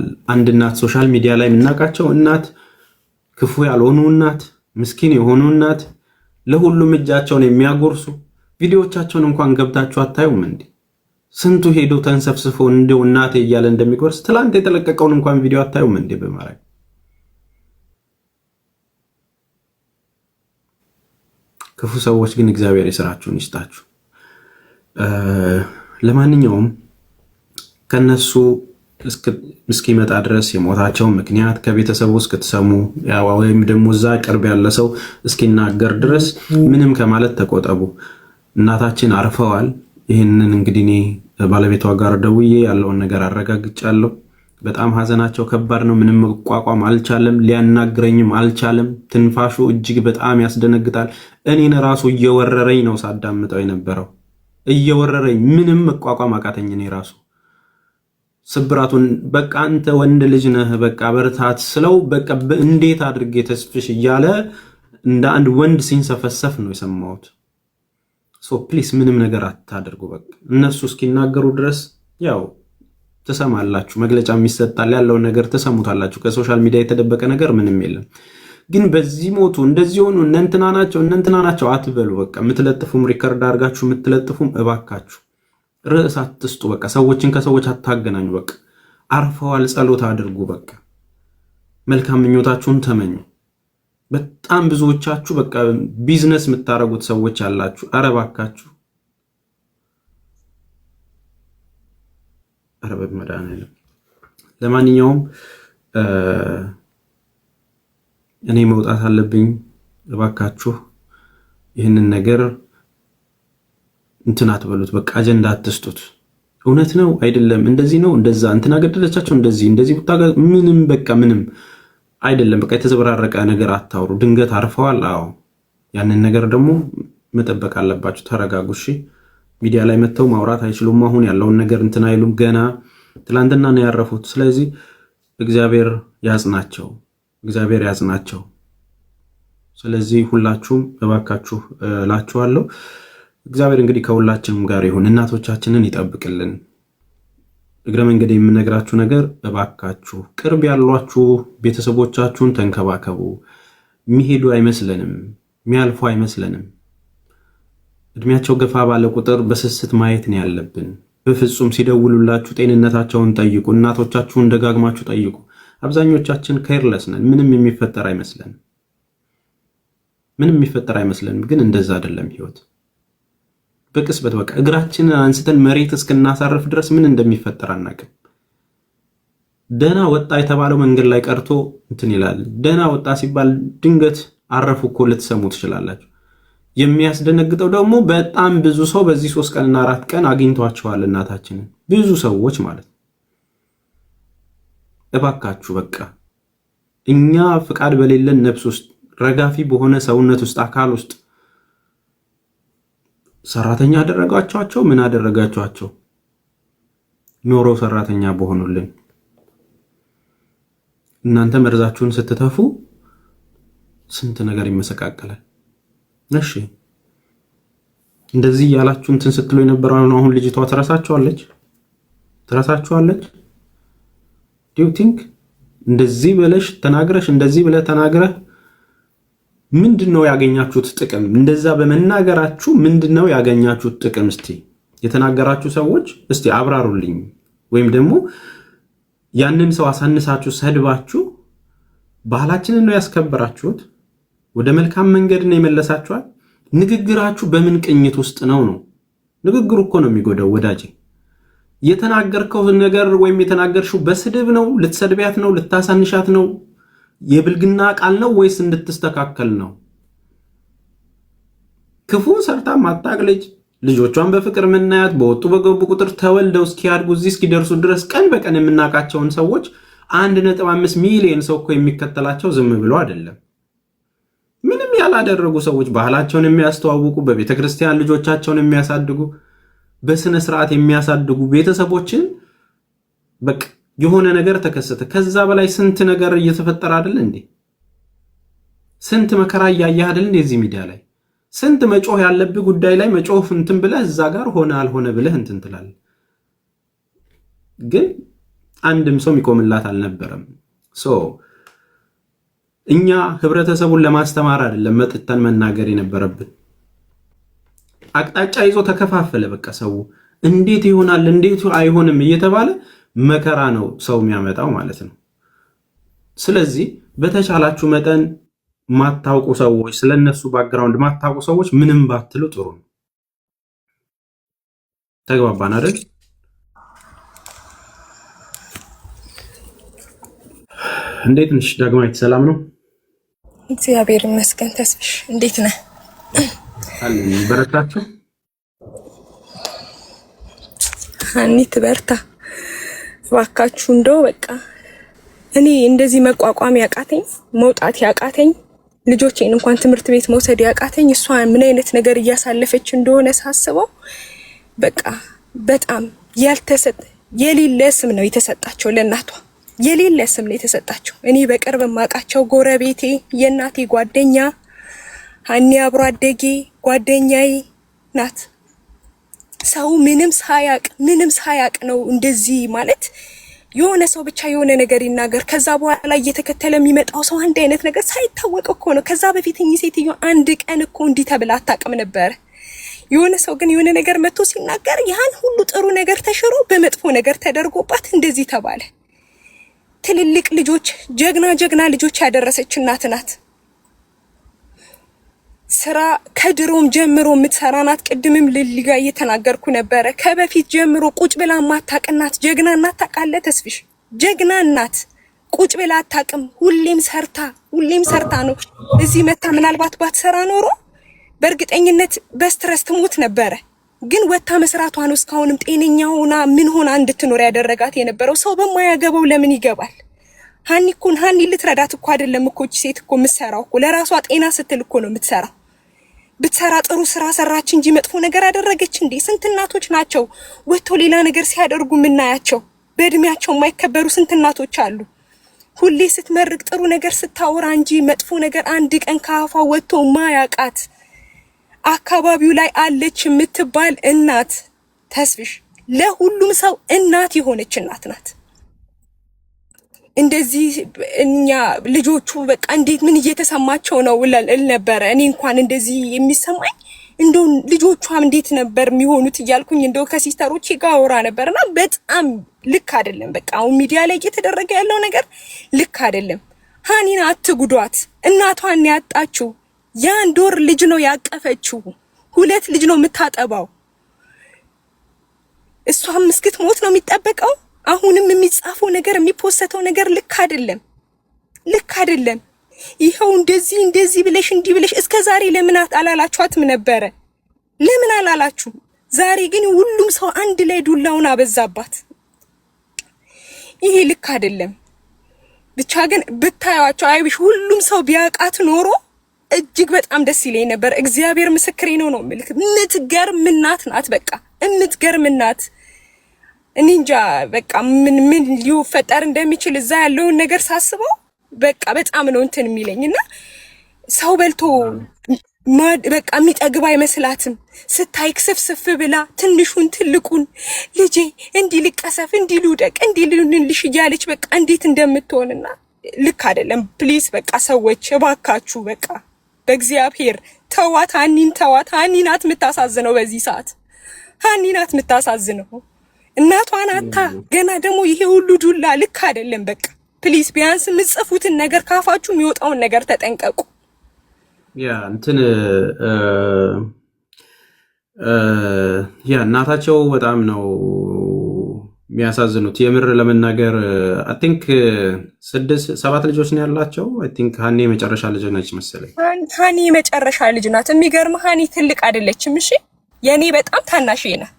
ይገርማል። አንድ እናት ሶሻል ሚዲያ ላይ የምናውቃቸው እናት ክፉ ያልሆኑ እናት ምስኪን የሆኑ እናት ለሁሉም እጃቸውን የሚያጎርሱ ቪዲዮዎቻቸውን እንኳን ገብታችሁ አታዩም እንዴ? ስንቱ ሄዶ ተንሰፍስፎ እንደው እናቴ እያለ እንደሚጎርስ ትላንት የተለቀቀውን እንኳን ቪዲዮ አታዩም እንዴ? በማረግ ክፉ ሰዎች ግን እግዚአብሔር የሥራችሁን ይስጣችሁ። ለማንኛውም ከነሱ እስኪመጣ ድረስ የሞታቸውን ምክንያት ከቤተሰቡ እስክትሰሙ ወይም ደግሞ እዛ ቅርብ ያለ ሰው እስኪናገር ድረስ ምንም ከማለት ተቆጠቡ። እናታችን አርፈዋል። ይህንን እንግዲህ እኔ ባለቤቷ ጋር ደውዬ ያለውን ነገር አረጋግጫለሁ። በጣም ሀዘናቸው ከባድ ነው። ምንም መቋቋም አልቻለም። ሊያናግረኝም አልቻለም። ትንፋሹ እጅግ በጣም ያስደነግጣል። እኔን ራሱ እየወረረኝ ነው ሳዳምጠው የነበረው እየወረረኝ፣ ምንም መቋቋም አቃተኝ። እኔ ራሱ ስብራቱን በቃ አንተ ወንድ ልጅ ነህ በቃ በርታት ስለው በቃ እንዴት አድርጌ ተስፍሽ እያለ እንደ አንድ ወንድ ሲንሰፈሰፍ ነው የሰማሁት። ሶ ፕሊስ ምንም ነገር አታደርጉ። በቃ እነሱ እስኪናገሩ ድረስ ያው ትሰማላችሁ፣ መግለጫ ይሰጣል፣ ያለውን ነገር ትሰሙታላችሁ። ከሶሻል ሚዲያ የተደበቀ ነገር ምንም የለም። ግን በዚህ ሞቱ እንደዚህ ሆኑ እነንትና ናቸው አትበሉ። በቃ የምትለጥፉም ሪከርድ አድርጋችሁ የምትለጥፉም እባካችሁ ርዕስ አትስጡ። በቃ ሰዎችን ከሰዎች አታገናኙ። በቃ አርፈዋል፣ ጸሎት አድርጉ። በቃ መልካም ምኞታችሁን ተመኙ። በጣም ብዙዎቻችሁ በቃ ቢዝነስ የምታደርጉት ሰዎች አላችሁ። ኧረ እባካችሁ፣ ኧረ በመድኃኒዓለም። ለማንኛውም እኔ መውጣት አለብኝ። እባካችሁ ይህንን ነገር እንትን አትበሉት። በቃ አጀንዳ አትስጡት። እውነት ነው አይደለም፣ እንደዚህ ነው እንደዛ፣ እንትና ገደለቻቸው እንደዚህ ብታጋ ምንም በቃ ምንም አይደለም። በቃ የተዘበራረቀ ነገር አታውሩ። ድንገት አርፈዋል። አዎ ያንን ነገር ደግሞ መጠበቅ አለባችሁ። ተረጋጉ። እሺ ሚዲያ ላይ መጥተው ማውራት አይችሉም። አሁን ያለውን ነገር እንትን አይሉም። ገና ትላንትና ነው ያረፉት። ስለዚህ እግዚአብሔር ያጽናቸው። ስለዚህ ሁላችሁም እባካችሁ እላችኋለሁ፣ እግዚአብሔር እንግዲህ ከሁላችንም ጋር ይሁን። እናቶቻችንን ይጠብቅልን። እግረ መንገድ የምነግራችሁ ነገር እባካችሁ ቅርብ ያሏችሁ ቤተሰቦቻችሁን ተንከባከቡ። የሚሄዱ አይመስለንም፣ የሚያልፉ አይመስለንም። እድሜያቸው ገፋ ባለ ቁጥር በስስት ማየት ነው ያለብን። በፍጹም ሲደውሉላችሁ ጤንነታቸውን ጠይቁ። እናቶቻችሁን ደጋግማችሁ ጠይቁ። አብዛኞቻችን ኬርለስ ነን። ምንም የሚፈጠር አይመስለንም። ግን እንደዛ አይደለም ህይወት። በቅጽበት በቃ እግራችንን አንስተን መሬት እስክናሳርፍ ድረስ ምን እንደሚፈጠር አናውቅም። ደህና ወጣ የተባለው መንገድ ላይ ቀርቶ እንትን ይላል። ደህና ወጣ ሲባል ድንገት አረፉ እኮ ልትሰሙ ትችላላችሁ። የሚያስደነግጠው ደግሞ በጣም ብዙ ሰው በዚህ 3 ቀንና 4 ቀን አግኝቷቸዋል እናታችንን፣ ብዙ ሰዎች ማለት ነው። እባካችሁ በቃ እኛ ፍቃድ በሌለን ነፍስ ውስጥ ረጋፊ በሆነ ሰውነት ውስጥ አካል ውስጥ ሰራተኛ አደረጋቸዋቸው። ምን አደረጋቸዋቸው? ኖረው ሰራተኛ በሆኑልን። እናንተ መርዛችሁን ስትተፉ ስንት ነገር ይመሰቃቀላል። እሺ እንደዚህ ያላችሁ እንትን ስትሉ የነበረው አሁን ልጅቷ ትረሳችኋለች። ዱ ዩ ቲንክ እንደዚህ ብለሽ ተናግረሽ እንደዚህ ብለህ ተናግረህ ምንድነው ያገኛችሁት ጥቅም? እንደዛ በመናገራችሁ ምንድነው ያገኛችሁት ጥቅም? እስቲ የተናገራችሁ ሰዎች እስቲ አብራሩልኝ። ወይም ደግሞ ያንን ሰው አሳንሳችሁ ሰድባችሁ ባህላችንን ነው ያስከበራችሁት? ወደ መልካም መንገድ ነው የመለሳችኋል? ንግግራችሁ በምን ቅኝት ውስጥ ነው? ንግግሩ እኮ ነው የሚጎዳው ወዳጄ። የተናገርከው ነገር ወይም የተናገርሽው በስድብ ነው? ልትሰድቢያት ነው? ልታሳንሻት ነው? የብልግና ቃል ነው ወይስ እንድትስተካከል ነው? ክፉ ሰርታ ማታቅ ልጆቿን በፍቅር የምናያት በወጡ በገቡ ቁጥር ተወልደው እስኪያድጉ እዚህ እስኪደርሱ ድረስ ቀን በቀን የምናውቃቸውን ሰዎች 1.5 ሚሊዮን ሰው እኮ የሚከተላቸው ዝም ብሎ አይደለም። ምንም ያላደረጉ ሰዎች ባህላቸውን የሚያስተዋውቁ፣ በቤተ ክርስቲያን ልጆቻቸውን የሚያሳድጉ፣ በስነ ስርዓት የሚያሳድጉ ቤተሰቦችን በቃ የሆነ ነገር ተከሰተ። ከዛ በላይ ስንት ነገር እየተፈጠረ አይደል እንዴ? ስንት መከራ እያየህ አይደል እንዴ? እዚህ ሚዲያ ላይ ስንት መጮህ ያለብህ ጉዳይ ላይ መጮህ እንትን ብለህ እዛ ጋር ሆነ አልሆነ ብለህ እንትን ትላለህ። ግን አንድም ሰው የሚቆምላት አልነበረም። እኛ ህብረተሰቡን ለማስተማር አይደለም መጥተን መናገር የነበረብን። አቅጣጫ ይዞ ተከፋፈለ። በቃ ሰው እንዴት ይሆናል እንዴት አይሆንም እየተባለ መከራ ነው ሰው የሚያመጣው ማለት ነው። ስለዚህ በተቻላችሁ መጠን ማታውቁ ሰዎች ስለነሱ ባክግራውንድ ማታውቁ ሰዎች ምንም ባትሉ ጥሩ ነው። ተግባባን አይደል? እንዴት ነሽ ዳግማዊት? ሰላም ነው? እግዚአብሔር ይመስገን። ተስፍሽ እንዴት ነህ? አለን። በረታችሁ? ሀኒ ትበርታ እባካችሁ። እንደው በቃ እኔ እንደዚህ መቋቋም ያቃተኝ መውጣት ያቃተኝ ልጆቼን እንኳን ትምህርት ቤት መውሰድ ያቃተኝ እሷ ምን አይነት ነገር እያሳለፈች እንደሆነ ሳስበው በቃ በጣም ያልተሰጠ የሌለ ስም ነው የተሰጣቸው ለእናቷ የሌለ ስም ነው የተሰጣቸው። እኔ በቅርብ ማቃቸው ጎረቤቴ የእናቴ ጓደኛ ሀኒ አብሮ አደጌ ጓደኛዬ ናት። ሰው ምንም ሳያቅ ነው እንደዚህ ማለት። የሆነ ሰው ብቻ የሆነ ነገር ይናገር፣ ከዛ በኋላ እየተከተለ የሚመጣው ሰው አንድ አይነት ነገር ሳይታወቅ እኮ ነው። ከዛ በፊት እኚህ ሴትዮ አንድ ቀን እኮ እንዲህ ተብላ አታውቅም ነበር። የሆነ ሰው ግን የሆነ ነገር መጥቶ ሲናገር ያን ሁሉ ጥሩ ነገር ተሽሮ በመጥፎ ነገር ተደርጎባት እንደዚህ ተባለ። ትልልቅ ልጆች ጀግና ልጆች ያደረሰች እናት ናት። ስራ ከድሮም ጀምሮ የምትሰራ ናት። ቅድምም ልልጋ እየተናገርኩ ነበረ። ከበፊት ጀምሮ ቁጭ ብላ ማታውቅ እናት ጀግና እናት ታውቃለህ ተስፍሽ? ጀግና እናት ቁጭ ብላ አታውቅም። ሁሌም ሰርታ ነው እዚህ መታ። ምናልባት ባትሰራ ኖሮ በእርግጠኝነት በስትረስ ትሞት ነበረ። ግን ወታ መስራቷ ነው እስካሁንም ጤነኛ ሆና ምን ሆና እንድትኖር ያደረጋት የነበረው። ሰው በማያገባው ለምን ይገባል? ሀኒ ልትረዳት እኮ አይደለም እኮ እቺ ሴት እኮ የምትሰራው እኮ ለራሷ ጤና ስትል እኮ ነው የምትሰራው። ብትሰራ ጥሩ ስራ ሰራች እንጂ መጥፎ ነገር አደረገች እንዴ? ስንት እናቶች ናቸው ወጥተው ሌላ ነገር ሲያደርጉ የምናያቸው? በእድሜያቸው የማይከበሩ ስንት እናቶች አሉ። ሁሌ ስትመርቅ ጥሩ ነገር ስታወራ እንጂ መጥፎ ነገር አንድ ቀን ከአፏ ወጥቶ ማያቃት አካባቢው ላይ አለች የምትባል እናት ተስፍሽ ለሁሉም ሰው እናት የሆነች እናት ናት። እንደዚህ እኛ ልጆቹ በቃ እንዴት ምን እየተሰማቸው ነው እል ነበረ። እኔ እንኳን እንደዚህ የሚሰማኝ እንደው ልጆቿም እንዴት ነበር የሚሆኑት እያልኩኝ እንደው ከሲስተሮቼ ጋር አወራ ነበርና በጣም ልክ አይደለም። በቃ አሁን ሚዲያ ላይ እየተደረገ ያለው ነገር ልክ አይደለም። ሀኒን አትጉዷት። እናቷን ያጣችው የአንድ ወር ልጅ ነው ያቀፈችው። 2 ልጅ ነው የምታጠባው። እሷም እስክትሞት ነው የሚጠበቀው። አሁንም የሚጻፈው ነገር የሚፖስተው ነገር ልክ አይደለም። ይሄው እንደዚህ ብለሽ እንዲህ ብለሽ እስከ ዛሬ ለምን አላላችኋትም ነበረ? ለምን አላላችሁ? ዛሬ ግን ሁሉም ሰው አንድ ላይ ዱላውን አበዛባት። ይሄ ልክ አይደለም። ብቻ ግን ብታዩዋቸው አይብሽ ሁሉም ሰው ቢያቃት ኖሮ እጅግ በጣም ደስ ይለኝ ነበር። እግዚአብሔር ምስክሬ ነው የምልክ። የምትገርም እናት ናት። በቃ የምትገርም እናት። እኔ እንጃ በቃ ምን ሊፈጠር እንደሚችል እዛ ያለውን ነገር ሳስበው በቃ በጣም ነው እንትን የሚለኝና ሰው በልቶ በቃ የሚጠግብ አይመስላትም። ስታይ ክስፍስፍ ብላ ትንሹን ትልቁን ልጄ እንዲህ ልቀሰፍ እንዲህ ልውደቅ እንዲህ ልንልሽ እያለች በቃ እንዴት እንደምትሆንና ልክ አይደለም። ፕሊስ በቃ ሰዎች እባካችሁ በቃ በእግዚአብሔር ተዋት። ሀኒ ናት የምታሳዝነው በዚህ ሰዓት። ሀኒ ናት የምታሳዝነው። እናቷን አታ ገና ደግሞ ይሄ ሁሉ ዱላ ልክ አይደለም። በቃ ፕሊስ ቢያንስ የምትጽፉትን ነገር ካፋችሁ የሚወጣውን ነገር ተጠንቀቁ። እናታቸው በጣም ነው የሚያሳዝኑት። የምር ለመናገር አይ ቲንክ 7 ልጆች ነው ያላቸው። አይ ቲንክ ሀኒ የመጨረሻ ልጅ ነች መሰለኝ። ሀኒ የመጨረሻ ልጅ ናት። የሚገርም ሀኒ ትልቅ አይደለችም። እሺ የኔ በጣም ታናሽ ናት።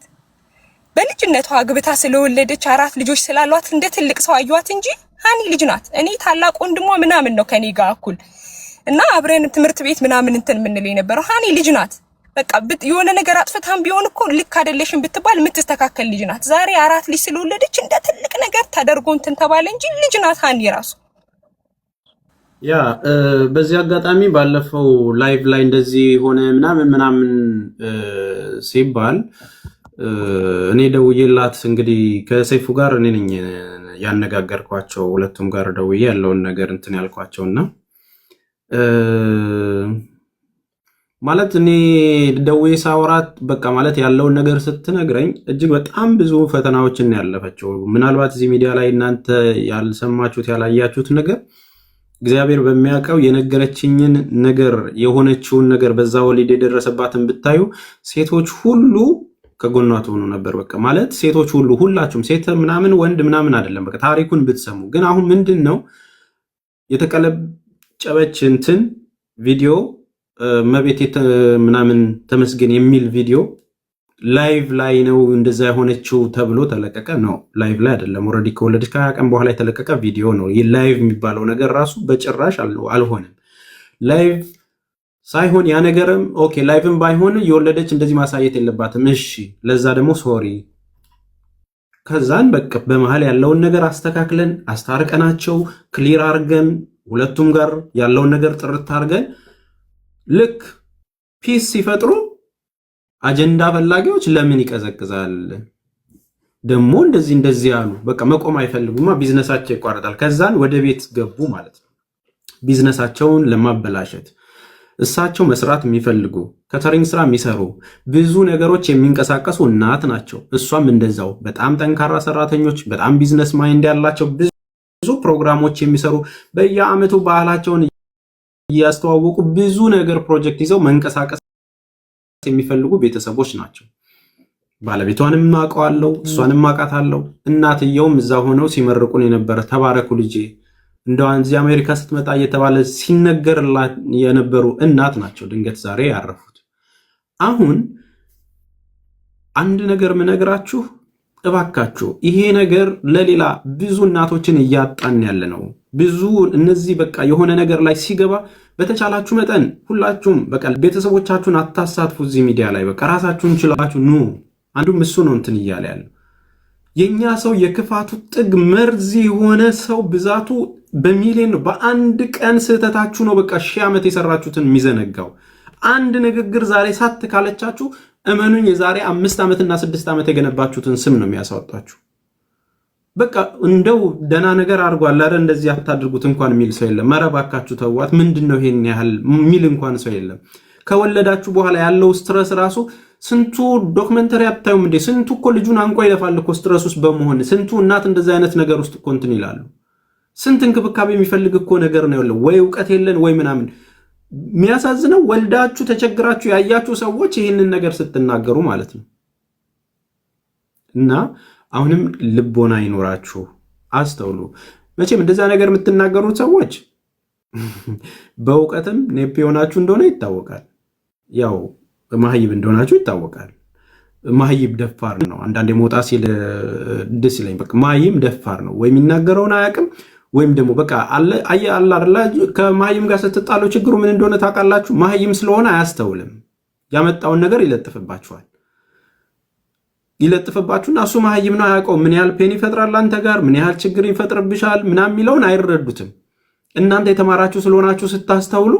በልጅነቷ አግብታ ስለወለደች 4 ልጆች ስላሏት እንደ ትልቅ ሰው አዩዋት እንጂ ሀኒ ልጅ ናት። እኔ ታላቅ ወንድሟ ምናምን ነው ከኔ ጋር እኩል እና አብረን ትምህርት ቤት ምናምን እንትን ምን የነበረው ሀኒ ልጅ ናት። በቃ የሆነ ነገር አጥፍታም ቢሆን እኮ ልክ አይደለሽም ብትባል የምትስተካከል ልጅ ናት። ዛሬ 4 ልጅ ስለወለደች እንደ ትልቅ ነገር ተደርጎ እንትን ተባለ እንጂ ልጅ ናት ሀኒ ራሱ። በዚህ አጋጣሚ ባለፈው ላይቭ ላይ እንደዚህ ሆነ ምናምን ሲባል እኔ ደውዬላት እንግዲህ ከሰይፉ ጋር እኔ ነኝ ያነጋገርኳቸው ሁለቱም ጋር ደውዬ ያለውን ነገር እንትን ያልኳቸውና ማለት እኔ ደውዬ ሳወራት በቃ ማለት ያለውን ነገር ስትነግረኝ እጅግ በጣም ብዙ ፈተናዎችን ያለፈችው። ምናልባት እዚህ ሚዲያ ላይ እናንተ ያልሰማችሁት ያላያችሁት ነገር እግዚአብሔር በሚያውቀው የነገረችኝን ነገር የሆነችውን ነገር በዛ ወሊድ የደረሰባትን ብታዩ ሴቶች ሁሉ ከጎኗ ትሆኑ ነበር። በቃ ማለት ሴቶች ሁሉ ሁላችሁም ሴት ምናምን ወንድ ምናምን አይደለም። በቃ ታሪኩን ብትሰሙ ግን አሁን ምንድን ነው የተቀለጨበች እንትን ቪዲዮ መቤት ምናምን ተመስገን የሚል ቪዲዮ ላይቭ ላይ ነው እንደዛ የሆነችው ተብሎ ተለቀቀ። ነው ላይቭ ላይ አይደለም። ኦልሬዲ ከወለደች ከ20 ቀን በኋላ የተለቀቀ ቪዲዮ ነው። ይህ ላይቭ የሚባለው ነገር ራሱ በጭራሽ አልሆነም። ላይቭ ሳይሆን ያ ነገርም ኦኬ ላይቭም ባይሆን የወለደች እንደዚህ ማሳየት የለባትም። እሺ ለዛ ደግሞ ሶሪ። ከዛን በቃ በመሃል ያለውን ነገር አስተካክለን አስታርቀናቸው ክሊር አርገን ሁለቱም ጋር ያለውን ነገር ጥርት አርገን ልክ ፒስ ሲፈጥሩ አጀንዳ ፈላጊዎች ለምን ይቀዘቅዛል ደግሞ እንደዚህ ያሉ በቃ መቆም አይፈልጉማ። ቢዝነሳቸው ይቋረጣል። ከዛን ወደ ቤት ገቡ ማለት ነው። ቢዝነሳቸውን ለማበላሸት እሳቸው መስራት የሚፈልጉ ከተሪንግ ስራ የሚሰሩ ብዙ ነገሮች የሚንቀሳቀሱ እናት ናቸው። እሷም እንደዛው በጣም ጠንካራ ሰራተኞች፣ በጣም ቢዝነስ ማይንድ ያላቸው ብዙ ፕሮግራሞች የሚሰሩ በየአመቱ ባህላቸውን እያስተዋወቁ ብዙ ነገር ፕሮጀክት ይዘው መንቀሳቀስ የሚፈልጉ ቤተሰቦች ናቸው። ባለቤቷንም አውቀዋለሁ፣ እሷንም አውቃታለሁ። እናትየውም እዛ ሆነው ሲመርቁን የነበረ ተባረኩ ልጄ እንደው እዚህ አሜሪካ ስትመጣ እየተባለ ሲነገርላት የነበሩ እናት ናቸው። ድንገት ዛሬ ያረፉት። አሁን አንድ ነገር ምነግራችሁ እባካችሁ ይሄ ነገር ለሌላ ብዙ እናቶችን እያጣን ያለ ነው። ብዙ እነዚህ በቃ የሆነ ነገር ላይ ሲገባ በተቻላችሁ መጠን ሁላችሁም በቃ ቤተሰቦቻችሁን አታሳትፉ እዚህ ሚዲያ ላይ። በቃ ራሳችሁን ችላችሁ ኑ። አንዱም እሱ ነው እንትን እያለ ያለው የኛ ሰው የክፋቱ ጥግ መርዝ የሆነ ሰው ብዛቱ በሚሊዮን ነው። በአንድ ቀን ስህተታችሁ ነው በቃ 1000 ዓመት የሰራችሁትን የሚዘነጋው። አንድ ንግግር ዛሬ ሳት ካለቻችሁ እመኑኝ የዛሬ 5 ዓመትና 6 ዓመት የገነባችሁትን ስም ነው የሚያሳወጣችሁ። በቃ እንደው ደና ነገር አድርጓል አይደል እንደዚህ አታድርጉት እንኳን የሚል ሰው የለም። ኧረ እባካችሁ ተዋት። ምንድነው ይሄን ያህል የሚል እንኳን ሰው የለም። ከወለዳችሁ በኋላ ያለው ስትረስ ራሱ ስንቱ ዶክመንተሪ አታዩም እንዴ? ስንቱ እኮ ልጁን አንቆ ይለፋል እኮ ስትረስ ውስጥ በመሆን ስንቱ እናት እንደዚህ አይነት ነገር ውስጥ እኮ እንትን ይላሉ። ስንት እንክብካቤ የሚፈልግ እኮ ነገር ነው ያለው። ወይ እውቀት የለን ወይ ምናምን። የሚያሳዝነው ወልዳችሁ ተቸግራችሁ ያያችሁ ሰዎች ይህንን ነገር ስትናገሩ ማለት ነው። እና አሁንም ልቦና ይኖራችሁ አስተውሉ። መቼም እንደዛ ነገር የምትናገሩት ሰዎች በእውቀትም ኔፕ የሆናችሁ እንደሆነ ይታወቃል። ያው ማህይብ እንደሆናችሁ ይታወቃል። ማህይብ ደፋር ነው። አንዳንዴ መውጣ ሲል ደስ ይለኝ። በቃ ማህይም ደፋር ነው። ወይ የሚናገረውን አያውቅም ወይም ደግሞ በቃ አለ አይደለ። ከማህይም ጋር ስትጣለው ችግሩ ምን እንደሆነ ታውቃላችሁ? ማህይም ስለሆነ አያስተውልም። ያመጣውን ነገር ይለጥፍባችኋል። ይለጥፍባችሁና እሱ ማህይም ነው አያውቀው። ምን ያህል ፔን ይፈጥራል አንተ ጋር፣ ምን ያህል ችግር ይፈጥርብሻል ምናምን የሚለውን አይረዱትም። እናንተ የተማራችሁ ስለሆናችሁ ስታስተውሉ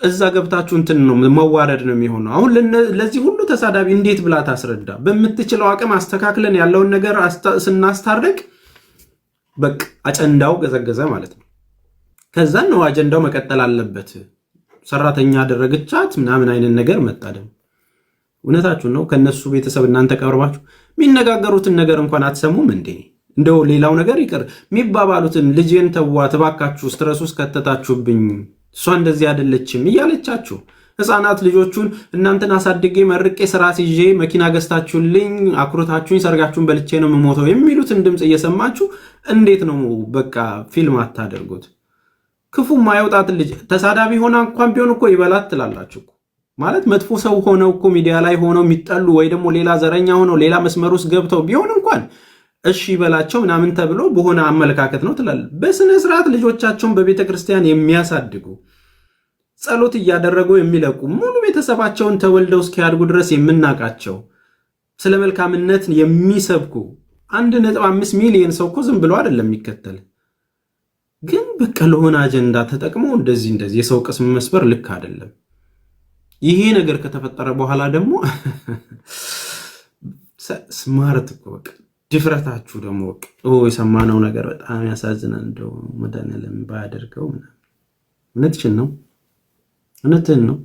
እዛ ገብታችሁ እንትን ነው መዋረድ ነው የሚሆነው። አሁን ለዚህ ሁሉ ተሳዳቢ እንዴት ብላ ታስረዳ? በምትችለው አቅም አስተካክለን ያለውን ነገር ስናስታርቅ በቃ አጀንዳው ገዘገዘ ማለት ነው። ከዛ ነው አጀንዳው መቀጠል አለበት። ሰራተኛ አደረገቻት ምናምን አይነት ነገር መጣደም። እውነታችሁ ነው። ከነሱ ቤተሰብ እናንተ ቀርባችሁ የሚነጋገሩትን ነገር እንኳን አትሰሙም እንዴ? እንደው ሌላው ነገር ይቅር የሚባባሉትን ልጄን ተዋት እባካችሁ ስትረስ ውስጥ ከተታችሁብኝ እሷ እንደዚህ አይደለችም እያለቻችሁ ህፃናት ልጆቹን እናንተን አሳድጌ መርቄ ስራ ሲዤ መኪና ገዝታችሁልኝ አኩርታችሁኝ ሰርጋችሁን በልቼ ነው የምሞተው የሚሉትን ድምፅ እየሰማችሁ እንዴት ነው በቃ ፊልም አታደርጉት? ክፉ ማይወጣት ልጅ ተሳዳቢ ሆና እንኳን ቢሆን እኮ ይበላት ትላላችሁ ማለት መጥፎ ሰው ሆነው እኮ ሚዲያ ላይ ሆነው የሚጠሉ ወይ ደግሞ ሌላ ዘረኛ ሆነው ሌላ መስመር ውስጥ ገብተው ቢሆን እንኳን እሺ በላቸው ምናምን ተብሎ በሆነ አመለካከት ነው ትላል። በስነ ስርዓት ልጆቻቸውን በቤተ ክርስቲያን የሚያሳድጉ ጸሎት እያደረጉ የሚለቁ ሙሉ ቤተሰባቸውን ተወልደው እስኪያድጉ ድረስ የምናቃቸው ስለ መልካምነት የሚሰብኩ 1.5 ሚሊዮን ሰው እኮ ዝም ብሎ አይደለም የሚከተል። ግን በቃ ለሆነ አጀንዳ ተጠቅሞ እንደዚህ የሰው ቅስም መስበር ልክ አይደለም። ይሄ ነገር ከተፈጠረ በኋላ ደግሞ ስማርት እኮ በቃ ድፍረታችሁ ደግሞ የሰማነው ነገር በጣም ያሳዝናል። እንደው መድኃኒዓለም ባያደርገው እውነትሽን ነው፣ እውነትህን ነው።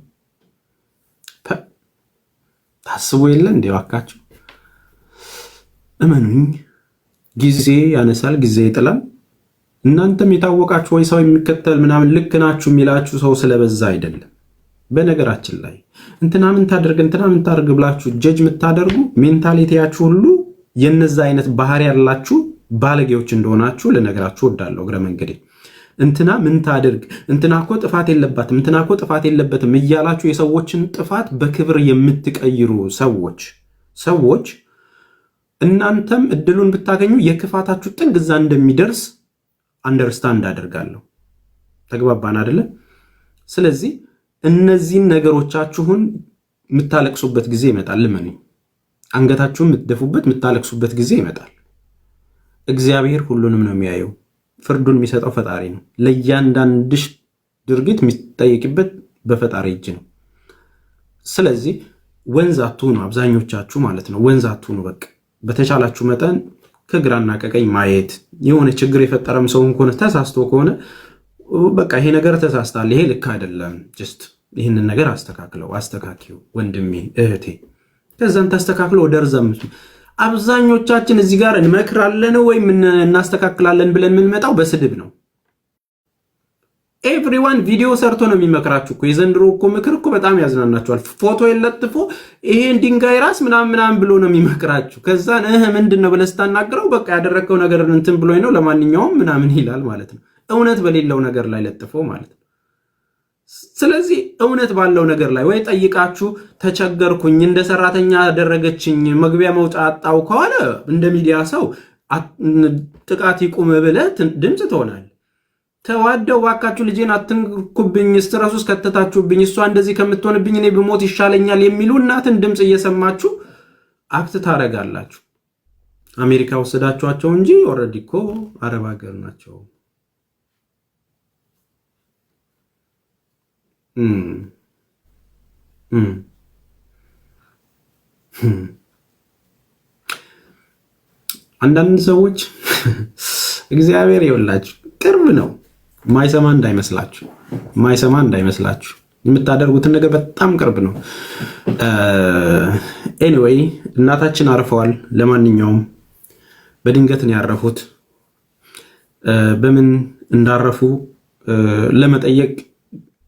ታስቡ የለ እንዴ እባካችሁ። እመኑኝ ጊዜ ያነሳል፣ ጊዜ ይጥላል። እናንተም የታወቃችሁ ወይ ሰው የሚከተል ምናምን ልክ ናችሁ የሚላችሁ ሰው ስለበዛ አይደለም። በነገራችን ላይ እንትና ምን ታደርግ ብላችሁ ጀጅ የምታደርጉ ሜንታሊቲያችሁ ሁሉ የነዛ አይነት ባህሪ ያላችሁ ባለጌዎች እንደሆናችሁ ልነግራችሁ እወዳለሁ እግረ መንገዴ። እንትና ምን ታደርግ፣ እንትና እኮ ጥፋት የለባትም፣ እንትና እኮ ጥፋት የለበትም እያላችሁ የሰዎችን ጥፋት በክብር የምትቀይሩ ሰዎች እናንተም እድሉን ብታገኙ የክፋታችሁ ጥግ እዛ እንደሚደርስ አንደርስታንድ አደርጋለሁ። ተግባባን አይደለ? ስለዚህ እነዚህን ነገሮቻችሁን የምታለቅሱበት ጊዜ ይመጣል። ልመኑኝ፣ አንገታችሁን የምትደፉበት የምታለቅሱበት ጊዜ ይመጣል። እግዚአብሔር ሁሉንም ነው የሚያየው። ፍርዱን የሚሰጠው ፈጣሪ ነው። ለእያንዳንድሽ ድርጊት የሚጠየቅበት በፈጣሪ እጅ ነው። ስለዚህ ወንዝ አትሁኑ፣ አብዛኞቻችሁ ማለት ነው። ወንዝ አትሁኑ። በቃ በተቻላችሁ መጠን ከግራና ከቀኝ ማየት። የሆነ ችግር የፈጠረም ሰው ከሆነ ተሳስቶ ከሆነ በቃ ይሄ ነገር ተሳስታል፣ ይሄ ልክ አይደለም፣ ጀስት ይህንን ነገር አስተካኪው ወንድሜ እህቴ፣ ከዛን ተስተካክለው ወደ ርዘም። አብዛኞቻችን እዚህ ጋር እንመክራለን ወይም እናስተካክላለን ብለን የምንመጣው በስድብ ነው። ኤቭሪዋን ቪዲዮ ሰርቶ ነው የሚመክራችሁ እኮ። የዘንድሮ እኮ ምክር እኮ በጣም ያዝናናችኋል። ፎቶ የለጥፎ ይሄን ድንጋይ ራስ ምናምን ብሎ ነው የሚመክራችሁ። ከዛን ምንድን ነው ብለህ ስታናግረው በቃ ያደረግከው ነገር እንትን ብሎኝ ነው ለማንኛውም ምናምን ይላል ማለት ነው። እውነት በሌለው ነገር ላይ ለጥፎ ማለት ነው። ስለዚህ እውነት ባለው ነገር ላይ ወይ ጠይቃችሁ ተቸገርኩኝ፣ እንደ ሰራተኛ ያደረገችኝ፣ መግቢያ መውጫ አጣው ከሆነ እንደ ሚዲያ ሰው ጥቃት ይቁም ብለህ ድምፅ ትሆናል። ተዋደው ባካችሁ ልጄን አትንኩብኝ፣ ስትረሱ ውስጥ ከተታችሁብኝ፣ እሷ እንደዚህ ከምትሆንብኝ እኔ ብሞት ይሻለኛል የሚሉ እናትን ድምፅ እየሰማችሁ አክት ታረጋላችሁ። አሜሪካ ወሰዳችኋቸው እንጂ ኦልሬዲ እኮ አረብ ሀገር ናቸው። አንዳንድ ሰዎች እግዚአብሔር ይወላችሁ ቅርብ ነው። ማይሰማ እንዳይመስላችሁ የምታደርጉትን ነገር በጣም ቅርብ ነው። ኤኒዌይ እናታችን አርፈዋል። ለማንኛውም በድንገት ነው ያረፉት። በምን እንዳረፉ ለመጠየቅ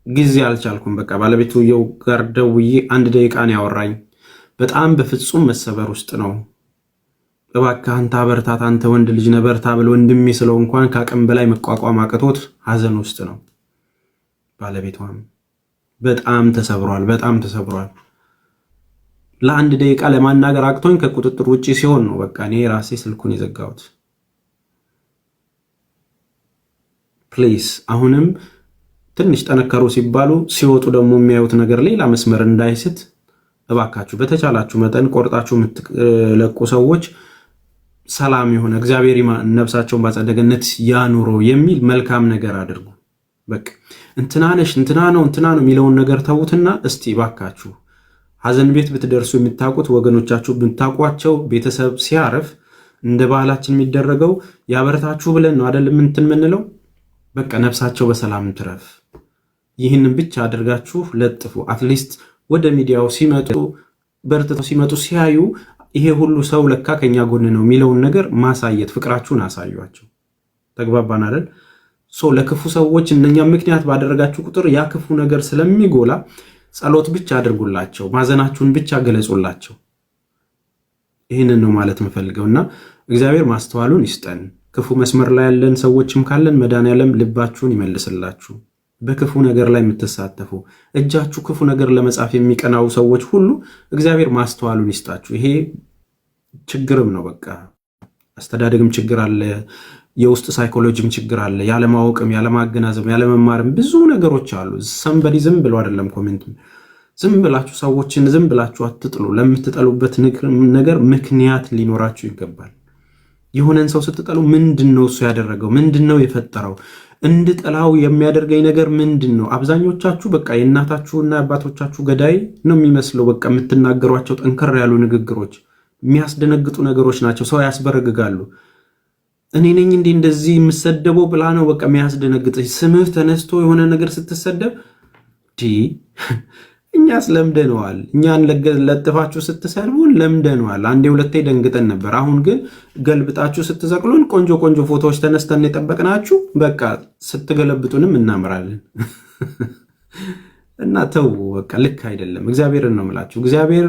ጊዜ አልቻልኩም። በቃ ባለቤትየው ጋር ደውዬ 1 ደቂቃ ነው ያወራኝ። በጣም በፍጹም መሰበር ውስጥ ነው። እባክህ አንተ አበርታት፣ አንተ ወንድ ልጅ ነህ በርታ ብሎ ወንድሜ ስለው እንኳን ከአቅም በላይ መቋቋም አቅቶት ሀዘን ውስጥ ነው። ባለቤቷም በጣም ተሰብሯል። ለ1 ደቂቃ ለማናገር አቅቶኝ ከቁጥጥር ውጪ ሲሆን ነው በቃ እኔ ራሴ ስልኩን የዘጋሁት። ፕሊስ አሁንም ትንሽ ጠነከሩ ሲባሉ ሲወጡ ደግሞ የሚያዩት ነገር ሌላ መስመር እንዳይስት እባካችሁ በተቻላችሁ መጠን ቆርጣችሁ የምትለቁ ሰዎች ሰላም የሆነ እግዚአብሔር ነፍሳቸውን ባጸደ ገነት ያኑረው የሚል መልካም ነገር አድርጉ። በቃ እንትናነሽ እንትና ነው የሚለውን ነገር ተዉትና እስቲ እባካችሁ ሀዘን ቤት ብትደርሱ የምታውቁት ወገኖቻችሁ ብታውቋቸው ቤተሰብ ሲያረፍ እንደ ባህላችን የሚደረገው ያበረታችሁ ብለን ነው አይደል እንትን የምንለው። በቃ ነፍሳቸው በሰላም ትረፍ። ይህንን ብቻ አድርጋችሁ ለጥፉ። አትሊስት ወደ ሚዲያው ሲመጡ በርትተው ሲመጡ ሲያዩ ይሄ ሁሉ ሰው ለካ ከኛ ጎን ነው የሚለውን ነገር ማሳየት፣ ፍቅራችሁን አሳዩአቸው። ተግባባን አይደል? ለክፉ ሰዎች እነኛ ምክንያት ባደረጋችሁ ቁጥር ያ ክፉ ነገር ስለሚጎላ ጸሎት ብቻ አድርጉላቸው፣ ማዘናችሁን ብቻ ገለጹላቸው። ይህንን ነው ማለት የምፈልገውና እግዚአብሔር ማስተዋሉን ይስጠን። ክፉ መስመር ላይ ያለን ሰዎችም ካለን መድኃኒዓለም ልባችሁን ይመልስላችሁ። በክፉ ነገር ላይ የምትሳተፉ እጃችሁ ክፉ ነገር ለመጻፍ የሚቀናው ሰዎች ሁሉ እግዚአብሔር ማስተዋሉን ይስጣችሁ። ይሄ ችግርም ነው። በቃ አስተዳደግም ችግር አለ፣ የውስጥ ሳይኮሎጂም ችግር አለ፣ ያለማወቅም፣ ያለማገናዘብ፣ ያለመማርም ብዙ ነገሮች አሉ። ሰንበዲ ዝም ብሎ አይደለም ኮሜንት። ዝም ብላችሁ ሰዎችን ዝም ብላችሁ አትጥሉ። ለምትጠሉበት ነገር ምክንያት ሊኖራችሁ ይገባል። የሆነን ሰው ስትጠሉ ምንድነው እሱ ያደረገው? ምንድነው የፈጠረው? እንድጠላው የሚያደርገኝ ነገር ምንድነው? አብዛኞቻችሁ በቃ የእናታችሁና የአባቶቻችሁ ገዳይ ነው የሚመስለው። በቃ የምትናገሯቸው ጠንከር ያሉ ንግግሮች የሚያስደነግጡ ነገሮች ናቸው። ሰው ያስበረግጋሉ። እኔ ነኝ እንዴ እንደዚህ የምሰደበው ብላ ነው በቃ የሚያስደነግጥ። ስምህ ተነስቶ የሆነ ነገር ስትሰደብ እኛስ ለምደነዋል። እኛን ለጥፋችሁ ስትሰድቡን ለምደነዋል። አንዴ ሁለቴ ደንግጠን ነበር። አሁን ግን ገልብጣችሁ ስትዘቅሉን ቆንጆ ቆንጆ ፎቶዎች ተነስተን የጠበቅናችሁ በቃ ስትገለብጡንም እናምራለን። እና ተው በቃ ልክ አይደለም። እግዚአብሔርን ነው የምላችሁ። እግዚአብሔር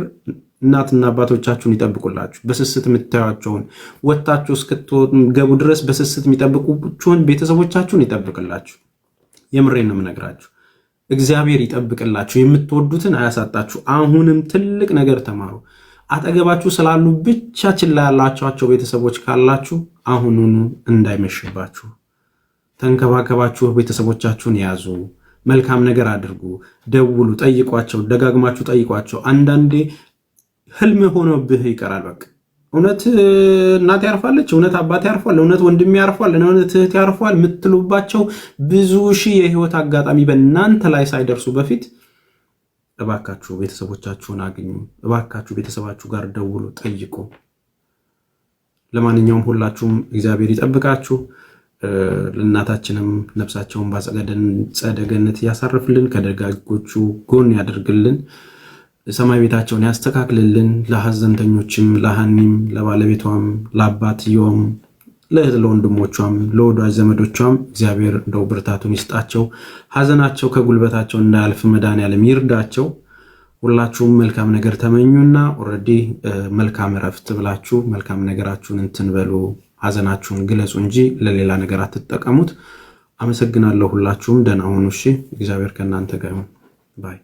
እናትና አባቶቻችሁን ይጠብቁላችሁ። በስስት የምታዩቸውን ወጣችሁ እስክትገቡ ድረስ በስስት የሚጠብቁችሁን ቤተሰቦቻችሁን ይጠብቅላችሁ። የምሬን ነው የምነግራችሁ። እግዚአብሔር ይጠብቅላችሁ። የምትወዱትን አያሳጣችሁ። አሁንም ትልቅ ነገር ተማሩ። አጠገባችሁ ስላሉ ብቻ ችላ ያላችኋቸው ቤተሰቦች ካላችሁ አሁኑኑ እንዳይመሽባችሁ ተንከባከባችሁ ቤተሰቦቻችሁን ያዙ። መልካም ነገር አድርጉ። ደውሉ፣ ጠይቋቸው፣ ደጋግማችሁ ጠይቋቸው። አንዳንዴ ህልም ሆኖብህ ይቀራል። በቃ እውነት እናት ያርፋለች፣ እውነት አባት ያርፋል፣ እውነት ወንድም ያርፋል፣ እውነት እህት ያርፋል የምትሉባቸው ብዙ ሺህ የህይወት አጋጣሚ በእናንተ ላይ ሳይደርሱ በፊት እባካችሁ ቤተሰቦቻችሁን አግኙ። እባካችሁ ቤተሰባችሁ ጋር ደውሉ፣ ጠይቁ። ለማንኛውም ሁላችሁም እግዚአብሔር ይጠብቃችሁ። ለእናታችንም ነፍሳቸውን በአጸደ ገነት ያሳርፍልን፣ ከደጋጎቹ ጎን ያደርግልን፣ ሰማይ ቤታቸውን ያስተካክልልን። ለሐዘንተኞችም፣ ለሐኒም፣ ለባለቤቷም፣ ለአባትየውም፣ ለእህት ለወንድሞቿም፣ ለወዳጅ ዘመዶቿም እግዚአብሔር እንደው ብርታቱን ይስጣቸው። ሐዘናቸው ከጉልበታቸው እንዳያልፍ መድኃኔዓለም ይርዳቸው። ሁላችሁም መልካም ነገር ተመኙና ኦልሬዲ መልካም እረፍት ብላችሁ መልካም ነገራችሁን እንትን በሉ። ሐዘናችሁን ግለጹ እንጂ ለሌላ ነገር አትጠቀሙት። አመሰግናለሁ። ሁላችሁም ደህና ሁኑ። እሺ፣ እግዚአብሔር ከእናንተ ጋር ይሁን። ባይ